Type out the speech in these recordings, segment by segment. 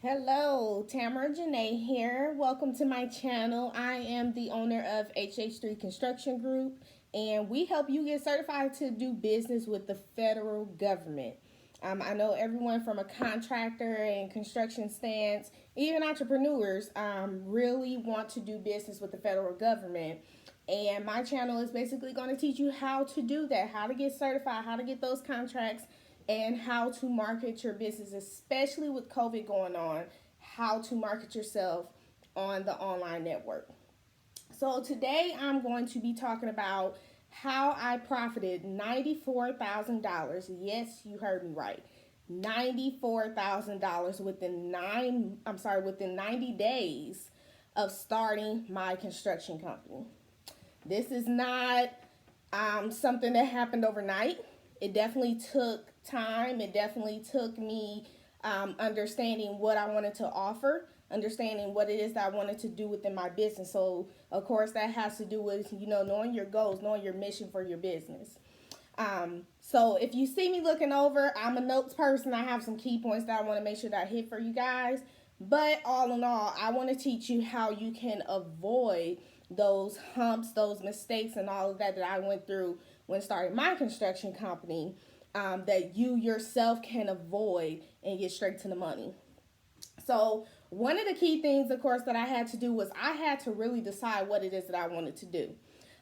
Hello, Tamara Janee here. Welcome to my channel. I am the owner of HH3 Construction Group, and we help you get certified to do business with the federal government. I know everyone from a contractor and construction stance, even entrepreneurs, really want to do business with the federal government. And my channel is basically going to teach you how to do that, how to get certified, how to get those contracts, and how to market your business, especially with COVID going on, how to market yourself on the online network. So today I'm going to be talking about how I profited $94,000. Yes, you heard me right. $94,000 within 90 days of starting my construction company. This is not something that happened overnight. It definitely took time. It definitely took me understanding what I wanted to offer, understanding what it is that I wanted to do within my business. So, of course, that has to do with, knowing your goals, knowing your mission for your business. So if you see me looking over, I'm a notes person. I have some key points that I want to make sure that I hit for you guys. But all in all, I want to teach you how you can avoid those humps, those mistakes, and all of that I went through when starting my construction company, that you yourself can avoid and get straight to the money. So one of the key things, of course, that I had to do was I had to really decide what it is that I wanted to do.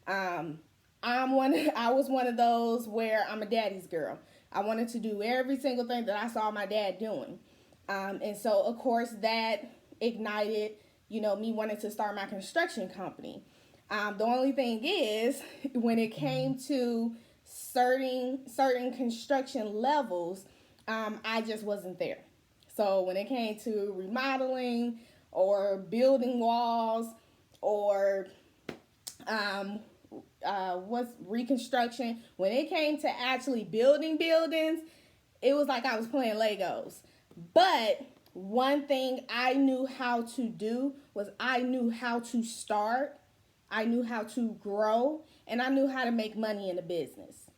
I was one of those where I'm a daddy's girl. I wanted to do every single thing that I saw my dad doing. And so, of course, that ignited, me wanting to start my construction company. The only thing is, when it came to certain construction levels, I just wasn't there. So when it came to remodeling or building walls or what's reconstruction, when it came to actually building buildings, it was like I was playing Legos. But one thing I knew how to do was I knew how to start, I knew how to grow, and I knew how to make money in a business.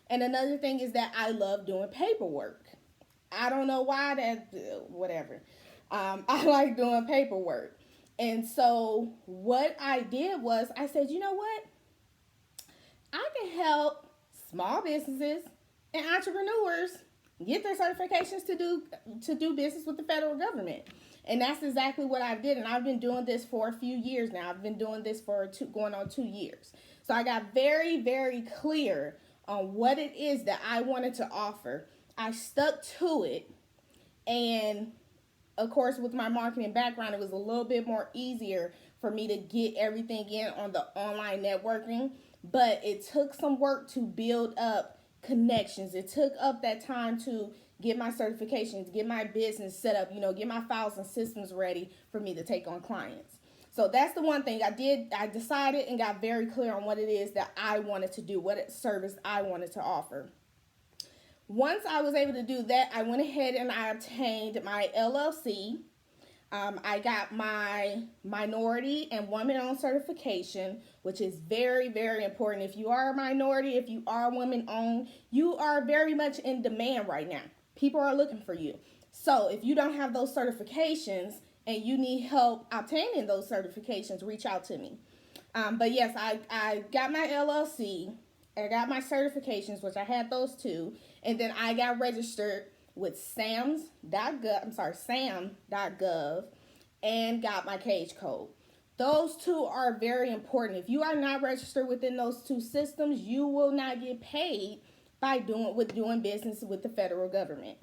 And another thing is that I love doing paperwork. I don't know why whatever. I like doing paperwork. And so what I did was I said, you know what? I can help small businesses and entrepreneurs get their certifications to do business with the federal government. And that's exactly what I did. And I've been doing this for a few years now. I've been doing this for going on 2 years. So I got very, very clear on what it is that I wanted to offer. I stuck to it. And of course, with my marketing background, it was a little bit more easier for me to get everything in on the online networking. But it took some work to build up connections. It took up that time to get my certifications, get my business set up, get my files and systems ready for me to take on clients. So that's the one thing I did. I decided and got very clear on what it is that I wanted to do, what service I wanted to offer. Once I was able to do that, I went ahead and I obtained my LLC. I got my minority and woman-owned certification, which is very, very important. If you are a minority, if you are woman-owned, you are very much in demand right now. People are looking for you. So if you don't have those certifications and you need help obtaining those certifications, reach out to me. But yes, I got my LLC. I got my certifications, which I had those too. And then I got registered with sam.gov and got my cage code. Those two are very important. If you are not registered within those two systems, you will not get paid by doing business with the federal government.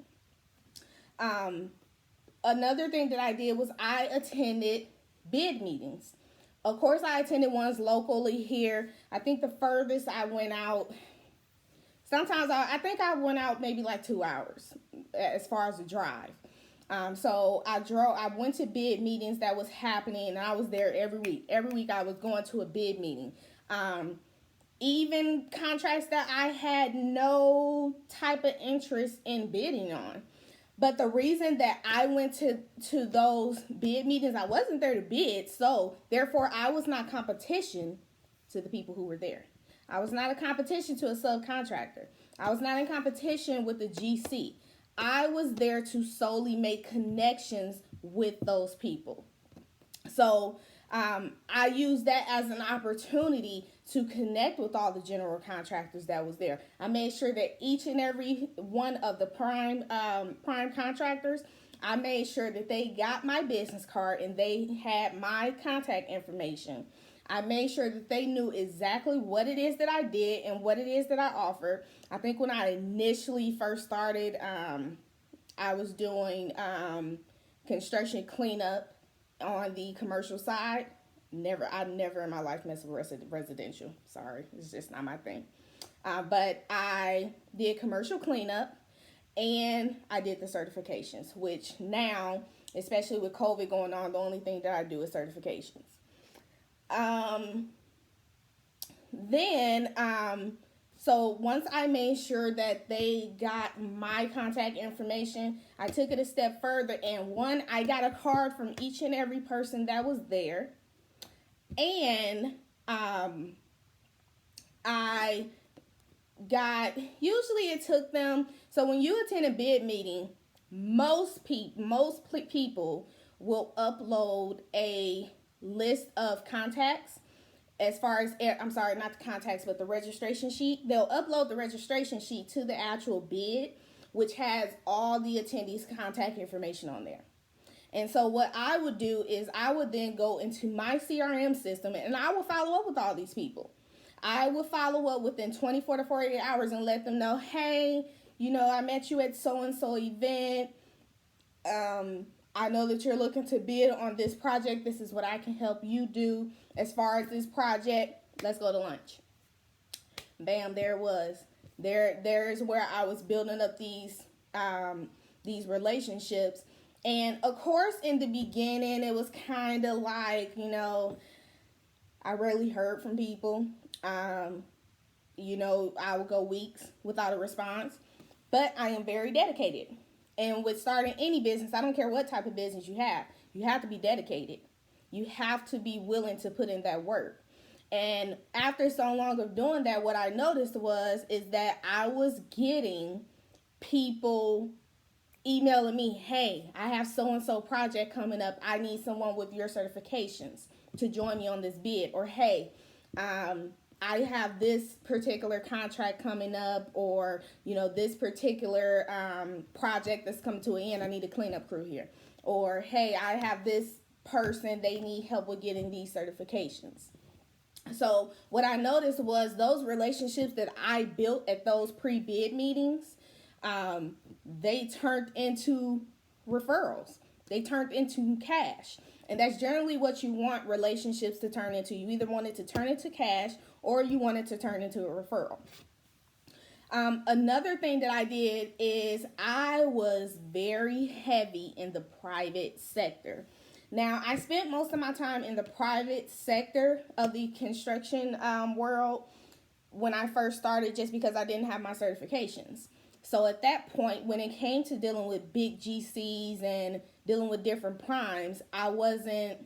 Another thing that I did was I attended bid meetings. Of course, I attended ones locally here. I think the furthest I went out, sometimes I think I went out maybe like 2 hours as far as the drive. So I went to bid meetings that was happening, and I was there every week. Every week I was going to a bid meeting. Even contracts that I had no type of interest in bidding on. But the reason that I went to those bid meetings, I wasn't there to bid, so therefore I was not competition to the people who were there. I was not a competition to a subcontractor. I was not in competition with the GC. I was there to solely make connections with those people. So I used that as an opportunity to connect with all the general contractors that was there. I made sure that each and every one of the prime contractors, I made sure that they got my business card and they had my contact information. I made sure that they knew exactly what it is that I did and what it is that I offered. I think when I initially first started, I was doing construction cleanup on the commercial side. I never in my life messed with residential. Sorry, it's just not my thing. But I did commercial cleanup and I did the certifications, which now, especially with COVID going on, the only thing that I do is certifications. Then, so once I made sure that they got my contact information, I took it a step further, and I got a card from each and every person that was there, and I got, usually it took them, so when you attend a bid meeting, most people will upload a list of contacts. As far as, I'm sorry, not the contacts, but the registration sheet. They'll upload the registration sheet to the actual bid, which has all the attendees' contact information on there. And so what I would do is I would then go into my CRM system and I will follow up with all these people. I would follow up within 24 to 48 hours and let them know, hey, I met you at so-and-so event. I know that you're looking to bid on this project. This is what I can help you do as far as this project. Let's go to lunch. Bam, there it was. There's where I was building up these relationships. And of course, in the beginning, it was kind of like, I rarely heard from people. I would go weeks without a response, but I am very dedicated. And with starting any business, I don't care what type of business you have to be dedicated. You have to be willing to put in that work. And after so long of doing that, what I noticed is that I was getting people emailing me, hey, I have so-and-so project coming up. I need someone with your certifications to join me on this bid. Or, hey, I have this particular contract coming up, or, this particular project that's coming to an end. I need a cleanup crew here. Or, hey, I have this person, they need help with getting these certifications. So what I noticed was those relationships that I built at those pre-bid meetings, they turned into referrals. They turned into cash. And that's generally what you want relationships to turn into. You either want it to turn into cash or you want it to turn into a referral. Another thing that I did is I was very heavy in the private sector. Now, I spent most of my time in the private sector of the construction world when I first started, just because I didn't have my certifications. So at that point, when it came to dealing with big GCs and dealing with different primes, I wasn't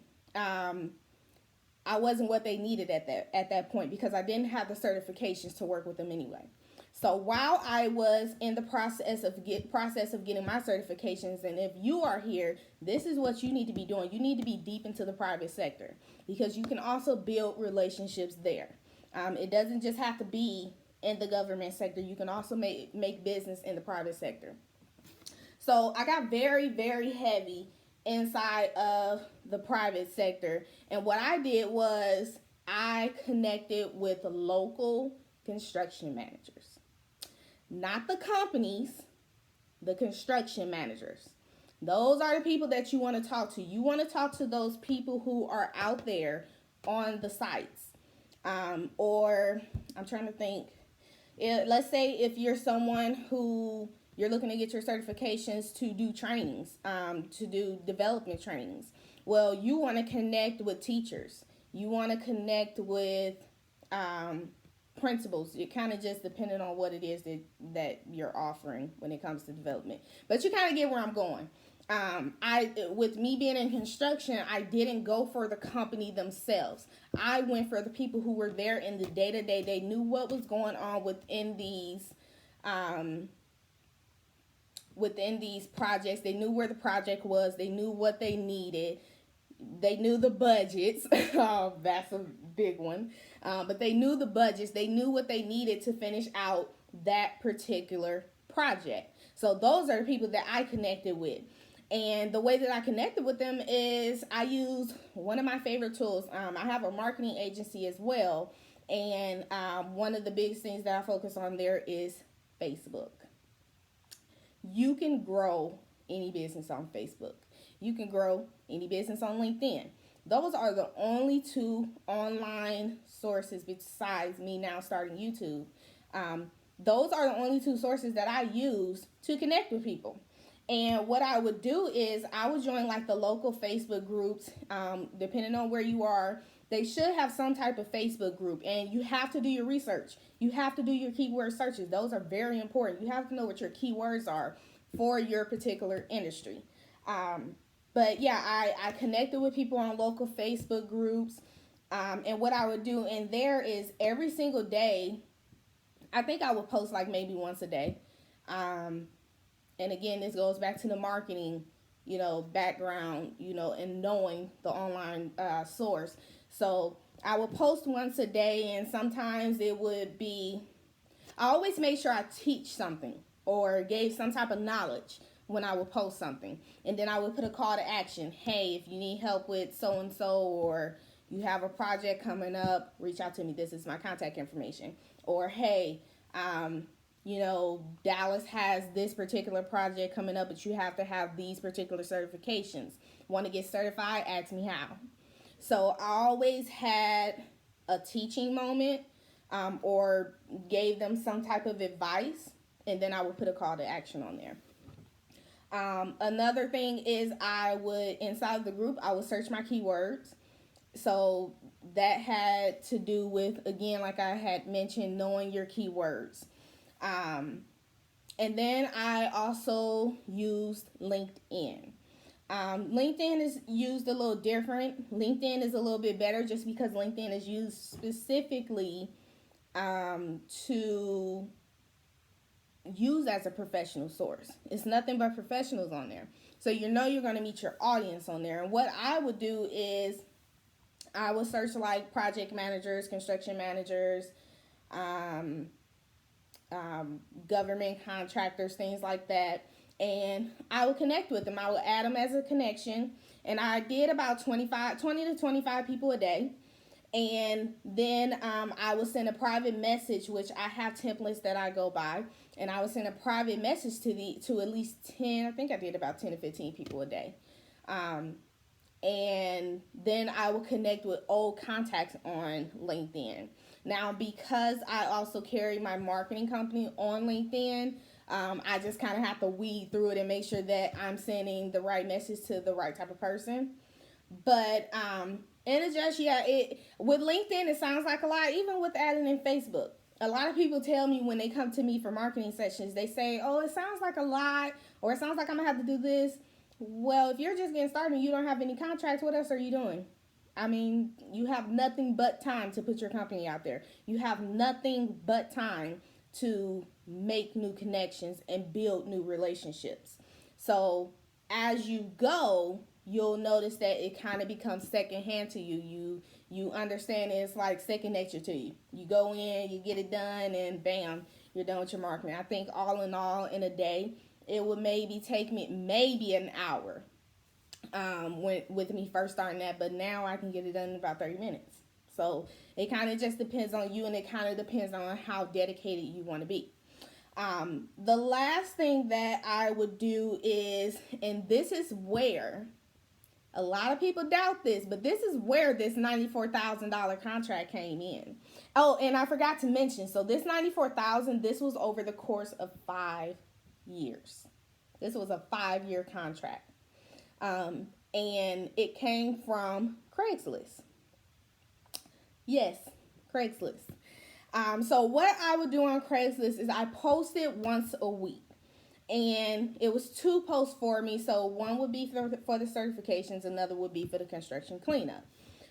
what they needed at that point, because I didn't have the certifications to work with them anyway. So while I was in the process of getting my certifications, and if you are here, this is what you need to be doing. You need to be deep into the private sector, because you can also build relationships there. It doesn't just have to be in the government sector. You can also make business in the private sector. So I got very, very heavy inside of the private sector. And what I did was I connected with local construction managers. Not the companies, the construction managers. Those are the people that you want to talk to. You want to talk to those people who are out there on the sites. Or I'm trying to think. Let's say if you're someone who you're looking to get your certifications to do trainings, to do development trainings. Well, you want to connect with teachers. You want to connect with principals. It kind of just depending on what it is that you're offering when it comes to development. But you kind of get where I'm going. With me being in construction, I didn't go for the company themselves. I went for the people who were there in the day-to-day. They knew what was going on within these within these projects. They knew where the project was. They knew what they needed. They knew the budgets. That's a big one. But they knew the budgets. They knew what they needed to finish out that particular project. So those are the people that I connected with. And the way that I connected with them is I use one of my favorite tools. I have a marketing agency as well. And one of the biggest things that I focus on there is Facebook. You can grow any business on Facebook. You can grow any business on LinkedIn. Those are the only two online sources besides me now starting YouTube. Those are the only two sources that I use to connect with people. And what I would do is I would join like the local Facebook groups, depending on where you are. They should have some type of Facebook group, and you have to do your research. You have to do your keyword searches. Those are very important. You have to know what your keywords are for your particular industry. But yeah, I connected with people on local Facebook groups. And what I would do in there is every single day, I think I would post like maybe once a day. And again, this goes back to the marketing, background, and knowing the online source. So I would post once a day, and sometimes it would be, I always made sure I teach something or gave some type of knowledge when I would post something. And then I would put a call to action. Hey, if you need help with so-and-so, or you have a project coming up, reach out to me. This is my contact information. Or, hey, Dallas has this particular project coming up, but you have to have these particular certifications. Want to get certified? Ask me how. So I always had a teaching moment, or gave them some type of advice, and then I would put a call to action on there. Another thing is inside of the group, I would search my keywords. So that had to do with, again, like I had mentioned, knowing your keywords. And then I also used LinkedIn. LinkedIn is used a little different. LinkedIn is a little bit better just because LinkedIn is used specifically to use as a professional source. It's nothing but professionals on there. So you're going to meet your audience on there. And what I would do is I would search like project managers, construction managers, government contractors, things like that. And I would connect with them. I would add them as a connection. And I did about 20 to 25 people a day. And then I would send a private message, which I have templates that I go by. And I would send a private message to at least 10, I think I did about 10 to 15 people a day. And then I would connect with old contacts on LinkedIn. Now, because I also carry my marketing company on LinkedIn, I just kind of have to weed through it and make sure that I'm sending the right message to the right type of person. But with LinkedIn, it sounds like a lot, even with adding in Facebook. A lot of people tell me when they come to me for marketing sessions, they say, oh, it sounds like a lot, or it sounds like I'm going to have to do this. Well, if you're just getting started and you don't have any contracts, what else are you doing? I mean, you have nothing but time to put your company out there. You have nothing but time to make new connections and build new relationships. So as you go, you'll notice that it kind of becomes secondhand to you. You understand it's like second nature to you. You go in, you get it done, and bam, you're done with your marketing. I think all in all, in a day, it would maybe take me an hour with me first starting that, but now I can get it done in about 30 minutes. So it kind of just depends on you, and it kind of depends on how dedicated you want to be. The last thing that I would do is, and this is where a lot of people doubt this, but this is where this $94,000 contract came in. Oh, and I forgot to mention, so this $94,000, this was over the course of 5 years. This was a 5-year contract. And it came from Craigslist. Yes, Craigslist. So what I would do on Craigslist is I posted once a week. And it was 2 posts for me. So one would be for the certifications, another would be for the construction cleanup.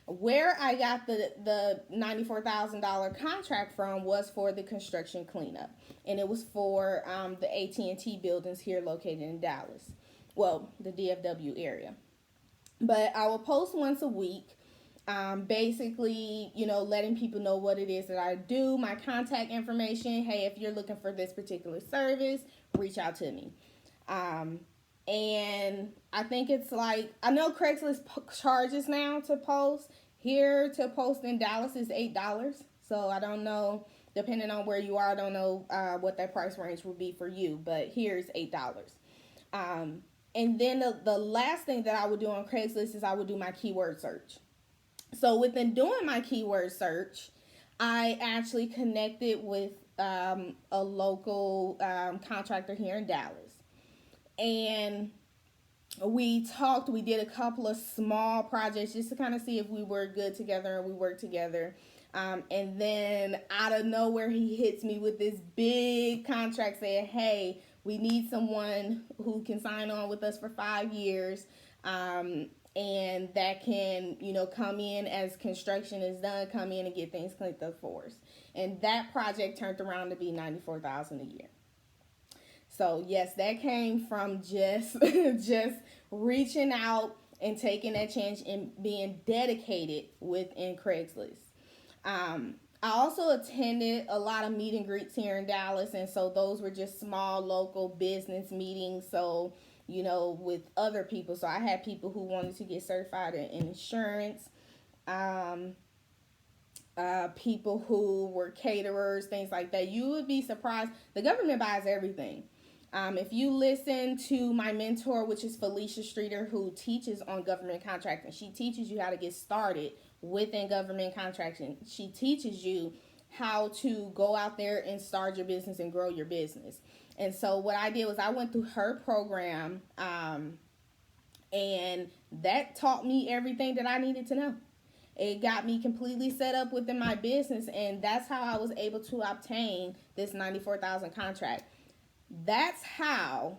Where I got the $94,000 contract from was for the construction cleanup, and it was for the AT&T buildings here located in Dallas, well, the DFW area. But I will post once a week, basically, letting people know what it is that I do, my contact information. Hey, if you're looking for this particular service, reach out to me. And I think it's like, I know Craigslist charges now to post. Here to post in Dallas is $8. So I don't know, depending on where you are, I don't know what that price range will be for you. But here's $8. And then the last thing that I would do on Craigslist is I would do my keyword search. So within doing my keyword search, I actually connected with a local contractor here in Dallas. And we talked, we did a couple of small projects just to kind of see if we were good together and we worked together. And then out of nowhere, he hits me with this big contract saying, hey, we need someone who can sign on with us for 5 years. And that can, come in as construction is done, come in and get things cleaned up for us. And that project turned around to be $94,000 a year. So yes, that came from just reaching out and taking that chance and being dedicated within Craigslist. I also attended a lot of meet and greets here in Dallas, and so those were just small local business meetings. So, with other people. So I had people who wanted to get certified in insurance, people who were caterers, things like that. You would be surprised. The government buys everything. If you listen to my mentor, which is Felicia Streeter, who teaches on government contracting, she teaches you how to get started within government contracting. She teaches you how to go out there and start your business and grow your business. And so what I did was I went through her program, and that taught me everything that I needed to know. It got me completely set up within my business, and that's how I was able to obtain this $94,000 contract. That's how,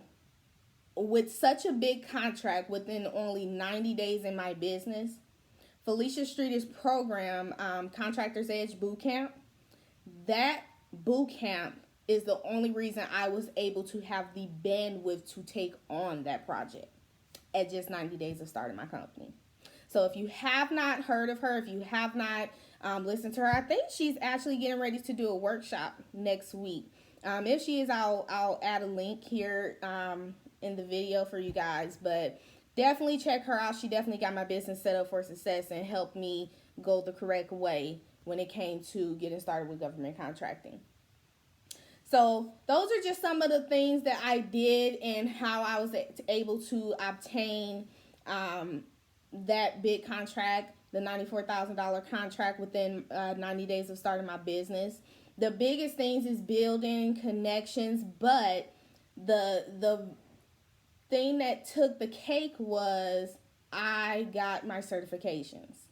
with such a big contract within only 90 days in my business, Felicia Streeter's program, Contractor's Edge Bootcamp, that bootcamp is the only reason I was able to have the bandwidth to take on that project at just 90 days of starting my company. So if you have not heard of her, if you have not listened to her, I think she's actually getting ready to do a workshop next week. If she is, I'll add a link here in the video for you guys. But definitely check her out. She definitely got my business set up for success and helped me go the correct way when it came to getting started with government contracting. So those are just some of the things that I did and how I was able to obtain that big contract, the $94,000 contract within 90 days of starting my business. The biggest things is building connections, but the thing that took the cake was I got my certifications.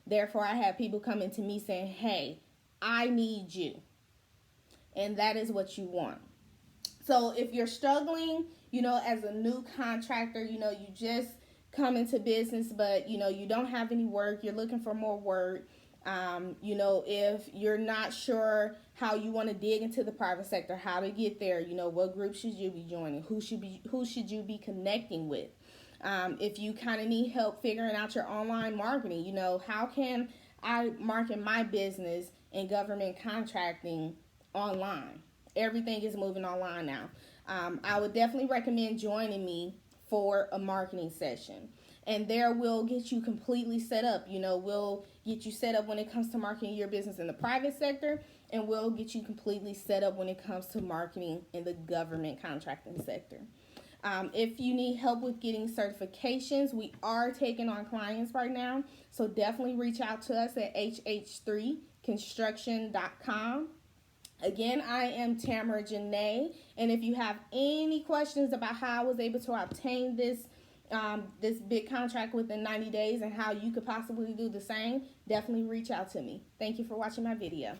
Therefore, I had people coming to me saying, hey, I need you. And that is what you want. So if you're struggling, as a new contractor, you just come into business, but, you don't have any work, you're looking for more work. If you're not sure how you want to dig into the private sector, how to get there, what group should you be joining? Who should you be connecting with? If you kind of need help figuring out your online marketing, how can I market my business in government contracting online? Everything is moving online now. I would definitely recommend joining me for a marketing session. And there we'll get you completely set up. We'll get you set up when it comes to marketing your business in the private sector, and we'll get you completely set up when it comes to marketing in the government contracting sector. If you need help with getting certifications, we are taking on clients right now. So definitely reach out to us at hh3construction.com. Again, I am Tamara Janee, and if you have any questions about how I was able to obtain this big contract within 90 days and how you could possibly do the same, definitely reach out to me. Thank you for watching my video.